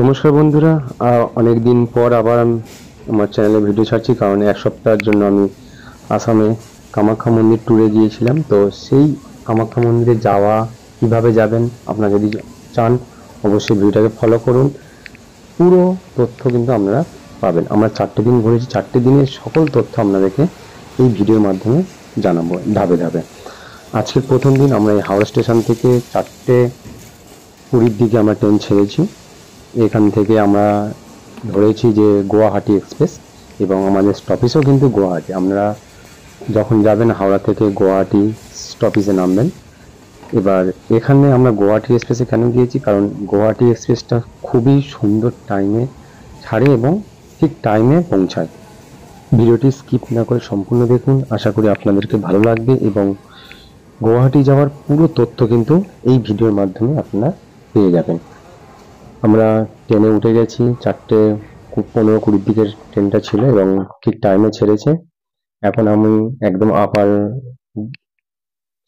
নমস্কার বন্ধুরা, অনেক দিন পর আবার আমার চ্যানেলে ভিডিও ছাড়ছি, কারণ এক সপ্তাহের জন্য আমি আসামে কামাখ্যা মন্দির ট্যুরে গিয়েছিলাম। তো সেই কামাখ্যা মন্দিরে যাওয়া কিভাবে যাবেন, আপনারা যদি চান অবশ্যই ভিডিওটাকে ফলো করুন। পুরো তথ্য কিন্তু আপনারা পাবেন। আমরা 4টে দিন ঘুরেছি, 4টে দিনের সকল তথ্য আপনাদেরকে এই ভিডিওর মাধ্যমে জানাবো ধাপে ধাপে। আজকের প্রথম দিন আমরা এই হাওড়া স্টেশন থেকে 4:20 দিকে আমরা ট্রেন ছেড়েছি। এখান থেকে আমরা ধরেছি যে গুয়াহাটি এক্সপ্রেস, এবং আমাদের স্টপেজও কিন্তু গুয়াহাটি। আপনারা যখন যাবেন হাওড়া থেকে গুয়াহাটি স্টপেজে নামবেন। এবার এখানে আমরা গুয়াহাটি এক্সপ্রেসে কেন গিয়েছি, কারণ গুয়াহাটি এক্সপ্রেসটা খুবই সুন্দর টাইমে ছাড়ে এবং ঠিক টাইমে পৌঁছায়। ভিডিওটি স্কিপ না করে সম্পূর্ণ দেখুন, আশা করি আপনাদেরকে ভালো লাগবে। এবং গুয়াহাটি যাওয়ার পুরো তথ্য কিন্তু এই ভিডিওর মাধ্যমে আপনারা পেয়ে যাবেন। আমরা ট্রেনে উঠে গেছি, 4:15-20 দিকের ট্রেনটা ছিল এবং ঠিক টাইমে ছেড়েছে। এখন আমি একদম আপার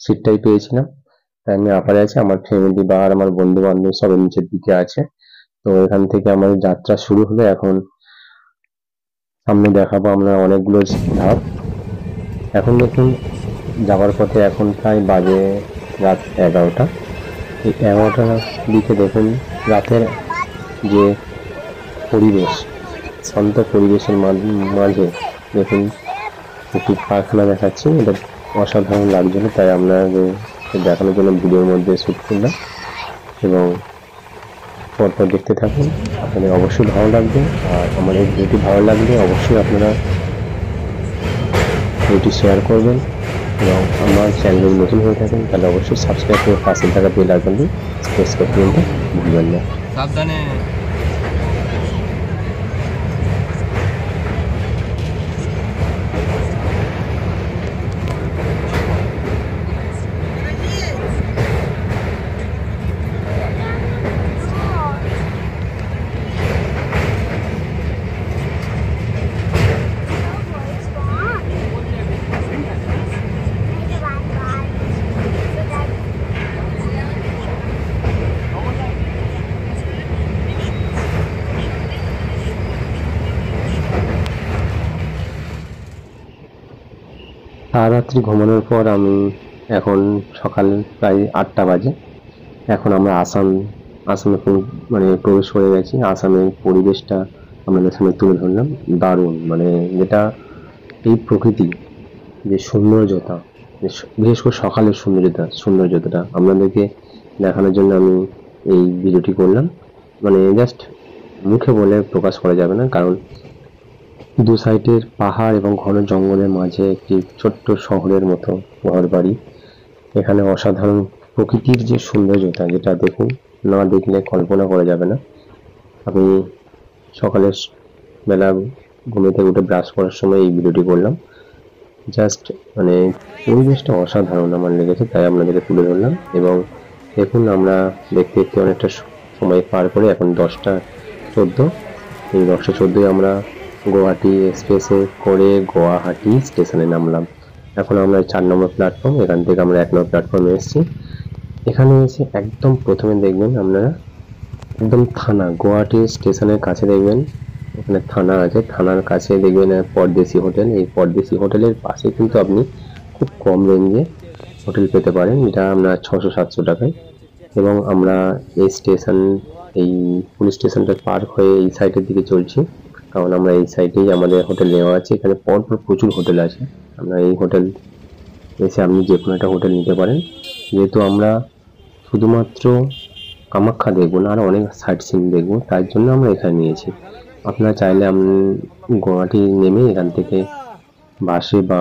সিটটাই পেয়েছিলাম, তাই আমি আপারে আছি। আমার ফ্যামিলি বা আর আমার বন্ধু বান্ধব সব নিচের দিকে আছে। তো এখান থেকে আমাদের যাত্রা শুরু হলো। এখন সামনে দেখাবো আমরা অনেকগুলো ধাপ। এখন দেখুন যাওয়ার পথে এখন প্রায় বাজে রাত 11টা। এই 11টার দিকে দেখুন রাতের যে পরিবেশ, শান্ত পরিবেশের মাঝে দেখুন একটি কারখানা দেখাচ্ছি। এটা অসাধারণ লাগছিল, তাই আমরা দেখানোর জন্য ভিডিওর মধ্যে শুট করলাম। এবং পরপর দেখতে থাকুন, আপনাদের অবশ্যই ভালো লাগবে। আর আমাদের ভিডিওটি ভালো লাগলে অবশ্যই আপনারা ভিডিওটি শেয়ার করবেন, এবং আমার চ্যানেল নতুন হয়ে থাকেন তাহলে অবশ্যই সাবস্ক্রাইব করে পাশে থাকা বেল আইকনটি প্রেস করতে কিন্তু ভুলবেন না। সাবধানে। রাত্রি ঘুমানোর পর আমি এখন সকাল প্রায় 8টা বাজে। এখন আমরা আসামে মানে প্রবেশ করে গেছি। আসামের পরিবেশটা আমাদের সামনে তুলে ধরলাম। দারুণ, মানে যেটা এই প্রকৃতি যে সৌন্দর্যতা, বিশেষ করে সকালের সৌন্দর্যতা আপনাদেরকে দেখানোর জন্য আমি এই ভিডিওটি করলাম। মানে জাস্ট মুখে বলে প্রকাশ করা যাবে না, কারণ দু সাইডের পাহাড় এবং ঘন জঙ্গলের মাঝে একটি ছোট্ট শহরের মতো ঘর বাড়ি। এখানে অসাধারণ প্রকৃতির যে সৌন্দর্যতা, যেটা দেখুন না দেখলে কল্পনা করা যাবে না। আমি সকালের বেলা ঘুমে থেকে উঠে ব্রাশ করার সময় এই ভিডিওটি করলাম। জাস্ট মানে পরিবেশটা অসাধারণ আমার লেগেছে, তাই আপনাদেরকে তুলে ধরলাম। এবং দেখুন আমরা দেখতে দেখতে অনেকটা সময় পার করে এখন 10টা 14। এই 10টা 14 আমরা গুয়াহাটি এক্সপ্রেসে করে গুয়াহাটি স্টেশনে নামলাম। এখন আমরা 4 নম্বর প্ল্যাটফর্ম, এখান থেকে আমরা 1 নম্বর প্ল্যাটফর্মে এসেছি। এখানে এসে একদম প্রথমে দেখবেন আপনারা একদম থানা, গুয়াহাটি স্টেশনের কাছে দেখবেন এখানে থানা আছে। থানার কাছে দেখবেন পরদেশি হোটেল। এই পরদেশি হোটেলের পাশে কিন্তু আপনি খুব কম রেঞ্জে হোটেল পেতে পারেন, যেটা আপনার 600-700 টাকায়। এবং আমরা এই পুলিশ স্টেশনটা পার হয়ে এই সাইডের দিকে চলছি, কারণ আমরা এই সাইডেই আমাদের হোটেল নেওয়া আছে। এখানে পরপর প্রচুর হোটেল আছে। আমরা এই হোটেল এসে আপনি যে কোনো একটা হোটেল নিতে পারেন। যেহেতু আমরা শুধুমাত্র কামাখ্যা দেখবো না, আরো অনেক সাইট সিন দেখবো, তার জন্য আমরা এখানে নিয়েছি। আপনারা চাইলে গুয়াহাটি নেমে এখান থেকে বাসে বা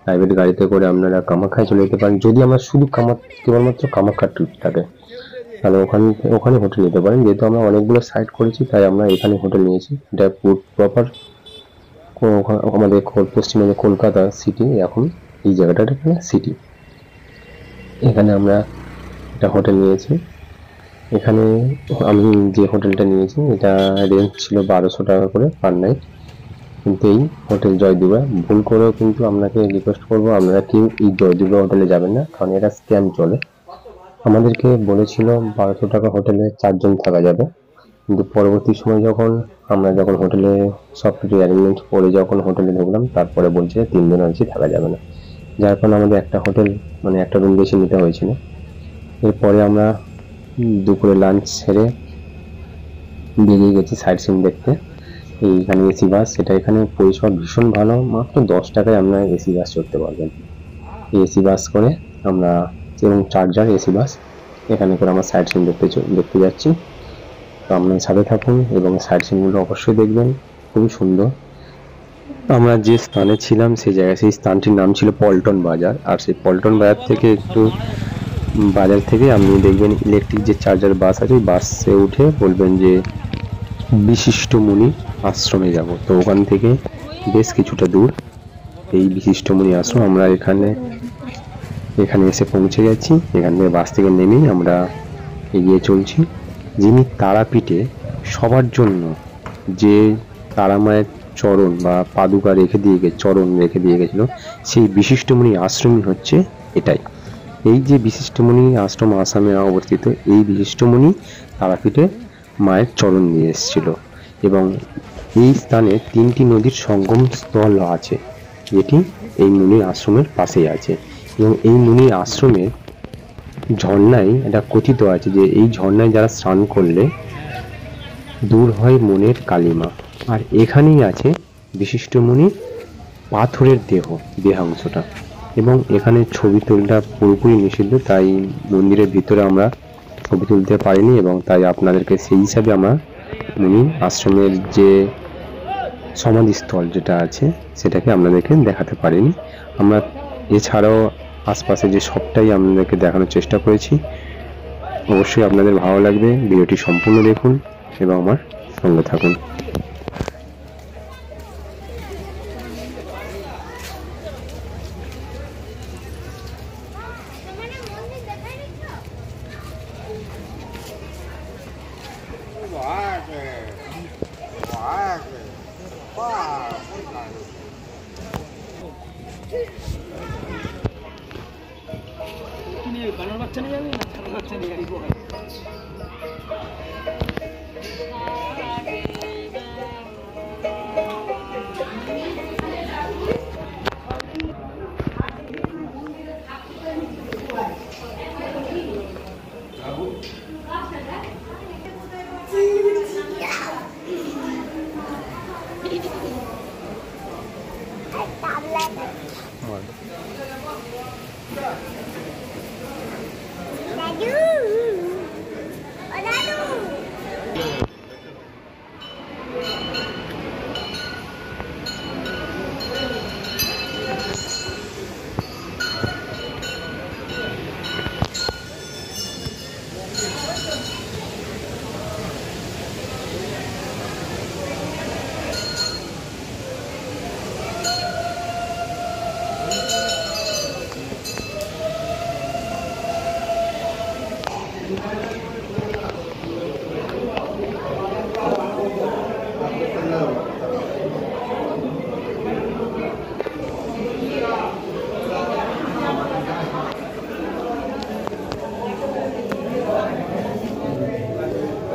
প্রাইভেট গাড়িতে করে আপনারা কামাখ্যায় চলে যেতে পারেন। যদি আমরা শুধু কেবলমাত্র কামাখ্যা ট্রিপ থাকে তাহলে ওখানে হোটেল নিতে পারেন। যেহেতু আমরা অনেকগুলো সাইট করেছি তাই আমরা এখানে হোটেল নিয়েছি। এটা প্রপার আমাদের পশ্চিমবঙ্গের কলকাতা সিটি। এখন এই জায়গাটা এখানে সিটি, এখানে আমরা একটা হোটেল নিয়েছি। এখানে আমি যে হোটেলটা নিয়েছি এটা রেঞ্জ ছিল 1200 টাকা করে পার নাইট। কিন্তু এই হোটেল জয়দুর্গা, ভুল করেও কিন্তু আপনাকে রিকোয়েস্ট করবো আপনারা কেউ এই জয়দুর্গা হোটেলে যাবেন না, কারণ এটা স্ক্যাম চলে। আমাদেরকে বলেছিল 1200 টাকা হোটেলে 4 জন থাকা যাবে, কিন্তু পরবর্তী সময় আমরা যখন হোটেলে সব কিছু অ্যারেঞ্জমেন্ট করে যখন হোটেলে ঢুকলাম, তারপরে বলছে 3 দিন বেশি থাকা যাবে না। যার কারণে আমাদের একটা হোটেল মানে একটা রুম বেশি নিতে হয়েছিল। এরপরে আমরা দুপুরে লাঞ্চ সেরে বেরিয়ে গেছি সাইট সিন দেখতে। এইখানে এসি বাস, সেটা এখানে পরিষেবা ভীষণ ভালো, মাত্র 10 টাকায় আপনারা এসি বাস চড়তে পারবেন। এই এসি বাস করে আমরা, এবং চার্জার এসি বাস, এখানে করে আমরা সাইট সিন দেখতে যাচ্ছি। তো আপনার সাথে থাকুন এবং সাইট সিনগুলো অবশ্যই দেখবেন, খুবই সুন্দর। আমরা যে স্থানে ছিলাম সেই স্থানটির নাম ছিল পল্টন বাজার। আর সেই পল্টন বাজার থেকে বাজার থেকে আপনি দেখবেন ইলেকট্রিক যে চার্জার বাস আছে, ওই বাসে উঠে বলবেন যে বিশিষ্ট মুনি আশ্রমে যাব। তো ওখান থেকে বেশ কিছুটা দূর এই বিশিষ্ট মুনি আশ্রম। আমরা এখানে এসে পৌঁছে গেছি। এখান থেকে বাস থেকে নেমেই আমরা এগিয়ে চলছি। যিনি তারাপীঠে সবার জন্য যে তারামায়ের চরণ বা পাদুকা চরণ রেখে দিয়ে গেছিল, সেই বিশিষ্টমণি আশ্রমই হচ্ছে এটাই। এই যে বিশিষ্টমণি আশ্রম আসামে অবস্থিত, এই বিশিষ্টমণি তারাপীঠে মায়ের চরণ দিয়ে এসেছিল। এবং এই স্থানে 3টি নদীর সঙ্গম স্থল আছে, যেটি এই মুনি আশ্রমের পাশেই আছে। এবং এই মুনি আশ্রমের ঝর্ণায় এটা কথিত আছে যে এই ঝর্ণায় যারা স্নান করলে দূর হয় মনের কালিমা। আর এখানেই আছে বিশিষ্ট মুনির পাথরের দেহাংশটা। এবং এখানে ছবি তোলাটা পুরোপুরি নিষিদ্ধ, তাই মন্দিরের ভিতরে আমরা ছবি তুলতে পারিনি, এবং তাই আপনাদেরকে সেই হিসাবে আমরা মুনি আশ্রমের যে সমাধিস্থল যেটা আছে সেটাকে আপনাদেরকে দেখাতে পারিনি। আমরা এছাড়াও আশপাশে যে সবটাই আপনাদেরকে দেখানোর চেষ্টা করেছি। অবশ্যই আপনাদের ভালো লাগবে, ভিডিওটি সম্পূর্ণ দেখুন এবং আমার সঙ্গে থাকুন। বানর বাচ্চা নিয়ে যাবি না ছাগল বাচ্চা নিয়ে যাবি?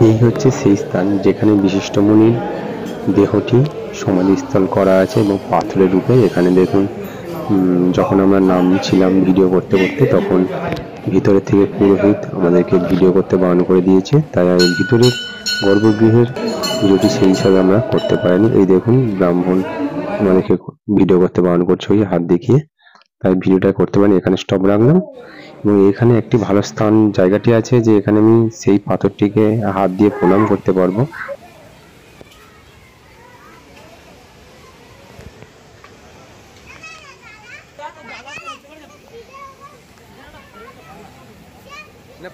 এই হচ্ছে সেই স্থান যেখানে বিশিষ্ট মুনির দেহটি সমাধিস্থল করা আছে এবং পাথরের রূপে। এখানে দেখুন, যখন আমরা নামছিলাম ভিডিও করতে করতে, তখন ভিতরে থেকে পুরোহিত আমাদেরকে ভিডিও করতে বারণ করে দিয়েছে, তাই ভিতরের গর্ভগৃহের ভিডিওটি সেই হিসাবে আমরা করতে পারিনি। এই দেখুন, ব্রাহ্মণ আমাদেরকে ভিডিও করতে বারণ করছে ওই হাত দেখিয়ে, তাই ভিডিওটা করতে পারিনি। এখানে স্টপ রাখলাম। এবং এখানে একটি ভালো জায়গাটি আছে যে এখানে আমি সেই পাথরটিকে হাত দিয়ে প্রণাম করতে পারবো।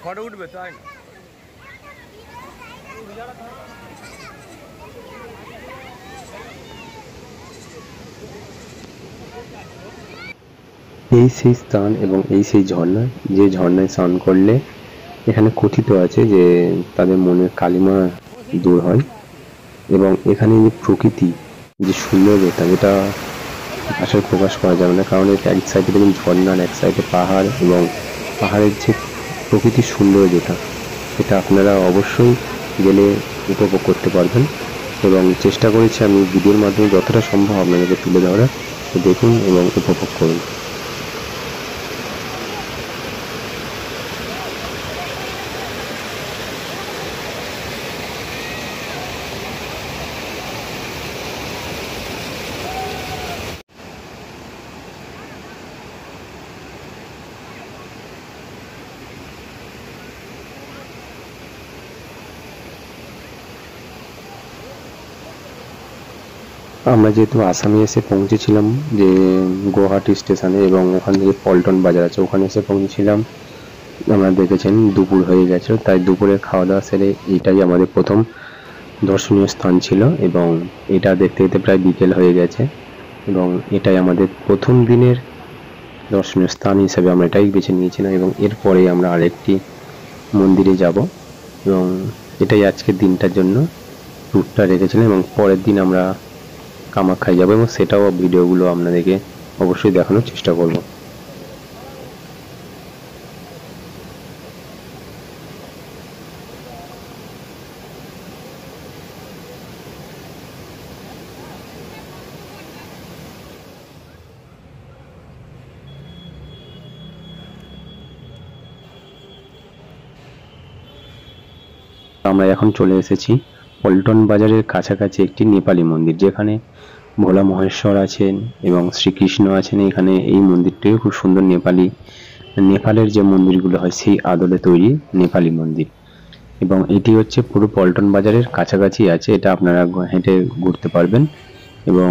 ফটো উঠবে তাই না? এই সেই স্থান এবং এই সেই ঝর্ণা, যে ঝর্ণায় স্নান করলে এখানে কথিত আছে যে তাদের মনের কালিমা দূর হয়। এবং এখানে যে প্রকৃতি, যে সৌন্দর্যতা, যেটা ভাষায় প্রকাশ করা যাবে না, কারণ এটা এক সাইডে দেখুন ঝর্ণার, এক সাইডে পাহাড়, এবং পাহাড়ের যে প্রকৃতির সৌন্দর্যটা, সেটা আপনারা অবশ্যই গেলে উপভোগ করতে পারবেন। এবং চেষ্টা করেছি আমি ভিডিওর মাধ্যমে যতটা সম্ভব আপনাদেরকে তুলে ধরার। তো দেখুন এবং উপভোগ করুন। আমরা যেহেতু আসামে এসে পৌঁছেছিলাম যে গুয়াহাটি স্টেশনে, এবং ওখান থেকে পল্টন বাজার আছে, ওখানে এসে পৌঁছেছিলাম। আমরা দেখেছেন দুপুর হয়ে গেছে, তাই দুপুরের খাওয়া দাওয়া সেরে এটাই আমাদের প্রথম দর্শনীয় স্থান ছিল, এবং এটা দেখতে দেখতে প্রায় বিকেল হয়ে গেছে, এবং এটাই আমাদের প্রথম দিনের দর্শনীয় স্থান হিসেবে আমরা এটাই বেছে নিয়েছিলাম। এবং এরপরে আমরা আরেকটি মন্দিরে যাব, এবং এটাই আজকের দিনটার জন্য ট্যুরটা রেখেছিলাম। এবং পরের দিন আমরা কামাখ্যায় যাব, এবং সেটাও ভিডিওগুলো আপনাদেরকে অবশ্যই দেখানোর চেষ্টা করব। আমরা এখন চলে এসেছি পল্টন বাজারের কাছাকাছি একটি নেপালি মন্দির, যেখানে ভোলা মহেশ্বর আছেন এবং শ্রীকৃষ্ণ আছেন। এখানে এই মন্দিরটিও খুব সুন্দর, নেপালের যে মন্দিরগুলো হয় সেই আদলে তৈরি নেপালি মন্দির। এবং এটি হচ্ছে পুরো পল্টন বাজারের কাছাকাছি আছে, এটা আপনারা হেঁটে ঘুরতে পারবেন। এবং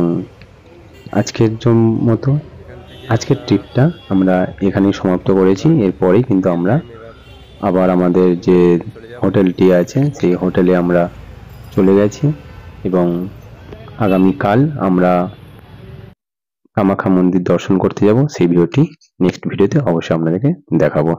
আজকের মতো আজকের ট্রিপটা আমরা এখানেই সমাপ্ত করেছি। এরপরেই কিন্তু আমরা আবার আমাদের যে হোটেলটি আছে সেই হোটেলে আমরা চলে গেছি, এবং আগামীকাল আমরা কামাখ্যা মন্দির দর্শন করতে যাব। সেই ভিডিওটি নেক্সট ভিডিওতে অবশ্যই আপনাদেরকে দেখাবো।